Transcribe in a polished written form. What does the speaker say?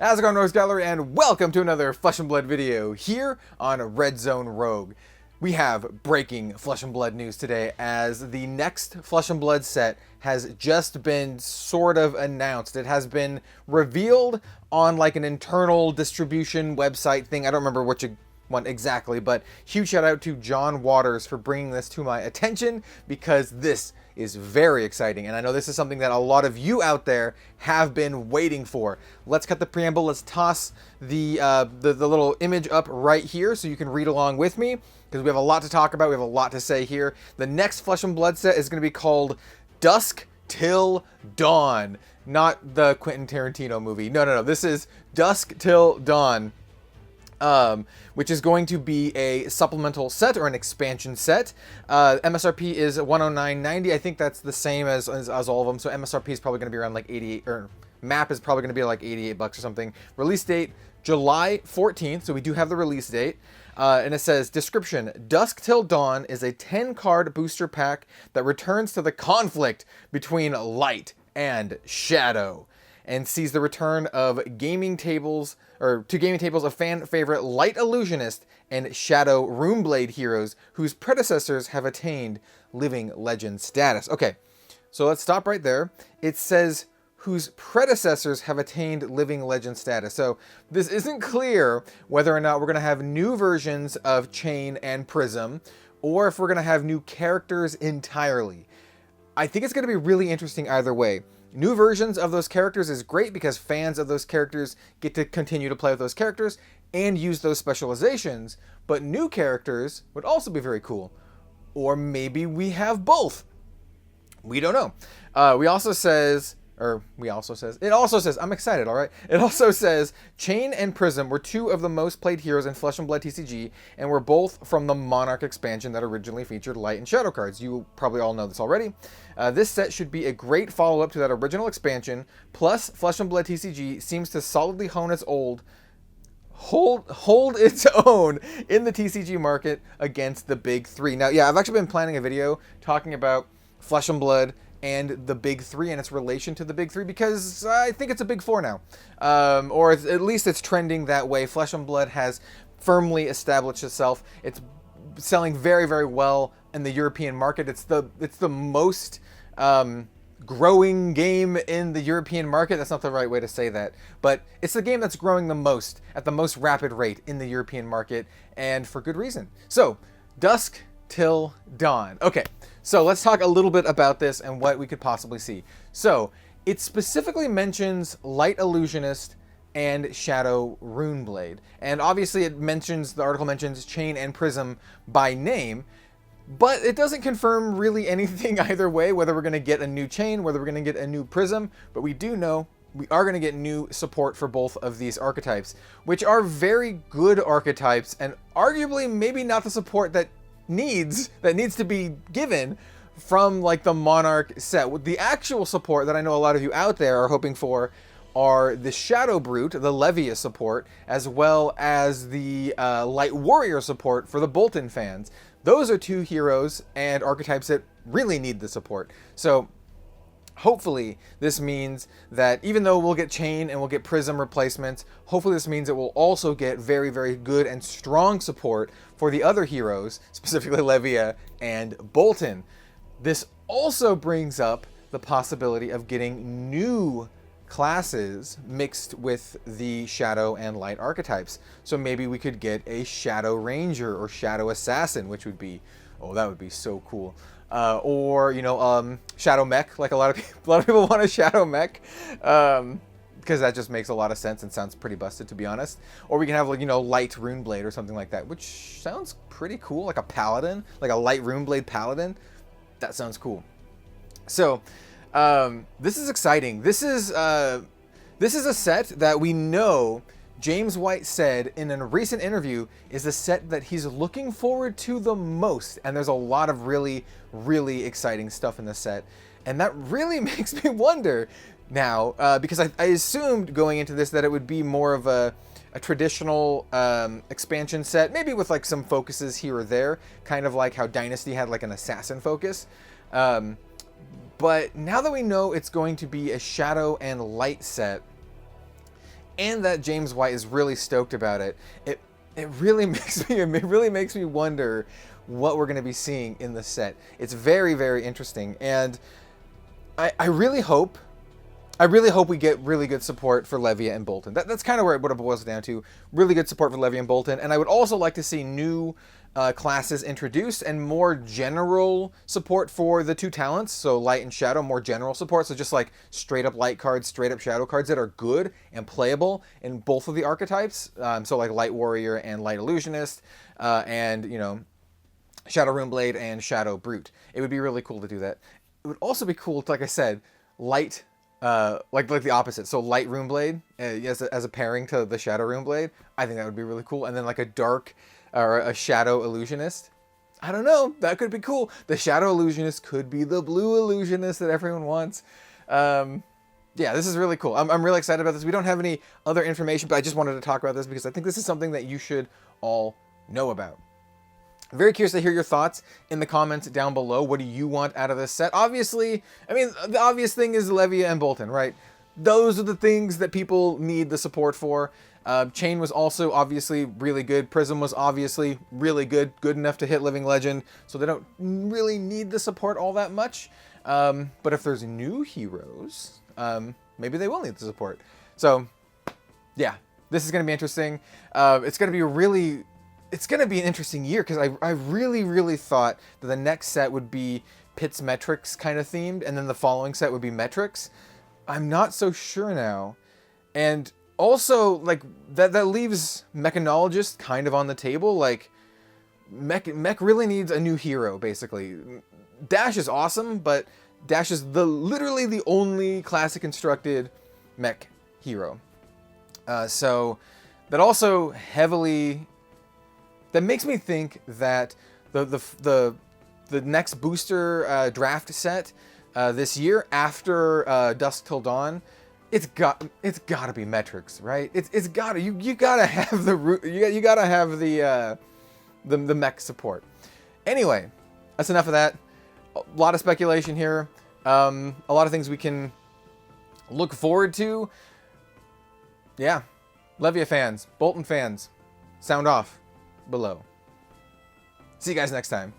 How's it going, Rogues Gallery, and welcome to another Flesh and Blood video here on Red Zone Rogue. We have breaking Flesh and Blood news today, as the next Flesh and Blood set has just been sort of announced. It has been revealed on like an internal distribution website thing. I don't remember which one exactly, but huge shout out to John Waters for bringing this to my attention, because this is very exciting, and I know this is something that a lot of you out there have been waiting for. Let's cut the preamble. Let's toss the little image up right here so you can read along with me, because we have a lot to talk about. We have a lot to say here. The next Flesh and Blood set is going to be called Dusk Till Dawn, not the Quentin Tarantino movie. No. This is Dusk Till Dawn. Which is going to be a supplemental set or an expansion set. MSRP is $109.90. I think that's the same as all of them. So MSRP is probably going to be around like 88, or map is probably going to be like $88 or something. Release date July 14th. So we do have the release date. And it says, description: Dusk Till Dawn is a 10-card booster pack that returns to the conflict between light and shadow, and sees the return of gaming tables of fan favorite Light Illusionist and Shadow Runeblade heroes whose predecessors have attained Living Legend status. Okay, so let's stop right there. It says whose predecessors have attained Living Legend status. So this isn't clear whether or not we're going to have new versions of Chain and Prism, or if we're going to have new characters entirely. I think it's going to be really interesting either way. New versions of those characters is great because fans of those characters get to continue to play with those characters and use those specializations, but new characters would also be very cool. Or maybe we have both. We don't know. It also says, I'm excited, all right? It also says, Chain and Prism were two of the most played heroes in Flesh and Blood TCG, and were both from the Monarch expansion that originally featured Light and Shadow cards. You probably all know this already. This set should be a great follow-up to that original expansion, plus Flesh and Blood TCG seems to solidly hold its own in the TCG market against the big three. Now, yeah, I've actually been planning a video talking about Flesh and Blood and the big three and its relation to the big three, because I think it's a big four now. Or at least it's trending that way. Flesh and Blood has firmly established itself. It's selling very, very well in the European market. It's the most growing game in the European market. That's not the right way to say that, but it's the game that's growing the most at the most rapid rate in the European market, and for good reason. So, Dusk Till Dawn. Okay, so let's talk a little bit about this and what we could possibly see. So, it specifically mentions Light Illusionist and Shadow Runeblade, and obviously the article mentions Chain and Prism by name, but it doesn't confirm really anything either way, whether we're going to get a new Chain, whether we're going to get a new Prism, but we do know we are going to get new support for both of these archetypes, which are very good archetypes, and arguably maybe not the support that needs to be given from like the Monarch set. The actual support that I know a lot of you out there are hoping for are the Shadow Brute, the Levia support, as well as the Light Warrior support for the Bolton fans. Those are two heroes and archetypes that really need the support. So hopefully this means that even though we'll get Chain and we'll get Prism replacements, hopefully this means that we'll also get very, very good and strong support for the other heroes, specifically Levia and Bolton. This also brings up the possibility of getting new classes mixed with the Shadow and Light archetypes. So maybe we could get a Shadow Ranger or Shadow Assassin, which would be, that would be so cool. Or Shadow Mech, like a lot of people want a Shadow Mech, because that just makes a lot of sense and sounds pretty busted, to be honest. Or we can have Light Runeblade or something like that, which sounds pretty cool, like a Paladin, like a Light Runeblade Paladin. That sounds cool. So this is exciting. This is a set that we know James White said in a recent interview is the set that he's looking forward to the most, and there's a lot of really, really exciting stuff in the set, and that really makes me wonder now, because I assumed going into this that it would be more of a traditional expansion set, maybe with like some focuses here or there, kind of like how Dynasty had like an assassin focus. But now that we know it's going to be a Shadow and Light set, and that James White is really stoked about it, it really makes me wonder what we're going to be seeing in the set. It's very, very interesting, and I really hope we get really good support for Levia and Bolton. That's kind of what it boils down to. Really good support for Levia and Bolton, and I would also like to see new classes introduced and more general support for the two talents, so light and shadow, more general support, so just like straight up light cards, straight up shadow cards that are good and playable in both of the archetypes, so like light warrior and light illusionist, and you know, shadow runeblade and shadow brute. It would be really cool to do that. It would also be cool to, like I said, light, like the opposite, so light runeblade as a pairing to the shadow runeblade. I think that would be really cool, and then like a dark or a shadow illusionist. I don't know, that could be cool. The shadow illusionist could be the blue illusionist that everyone wants. Yeah, this is really cool. I'm really excited about this. We don't have any other information, but I just wanted to talk about this because I think this is something that you should all know about. I'm very curious to hear your thoughts in the comments down below. What do you want out of this set? Obviously, I mean, the obvious thing is Levia and Bolton, right? Those are the things that people need the support for. Chain was also obviously really good. Prism was obviously really good enough to hit Living Legend, so they don't really need the support all that much. But if there's new heroes, maybe they will need the support. So, yeah, this is going to be interesting. It's going to be an interesting year because I really thought that the next set would be Pit's Metrics kind of themed, and then the following set would be Metrics. I'm not so sure now. And also, like, that leaves Mechanologist kind of on the table. Like, Mech really needs a new hero, basically. Dash is awesome, but Dash is literally the only classic constructed mech hero. So that also heavily... That makes me think that the next booster draft set this year after Dusk Till Dawn, it's got to be Metrics, right? It's got to you gotta have you gotta have the mech support. Anyway, that's enough of that. A lot of speculation here. A lot of things we can look forward to. Yeah, Levia fans, Bolton fans, sound off below. See you guys next time.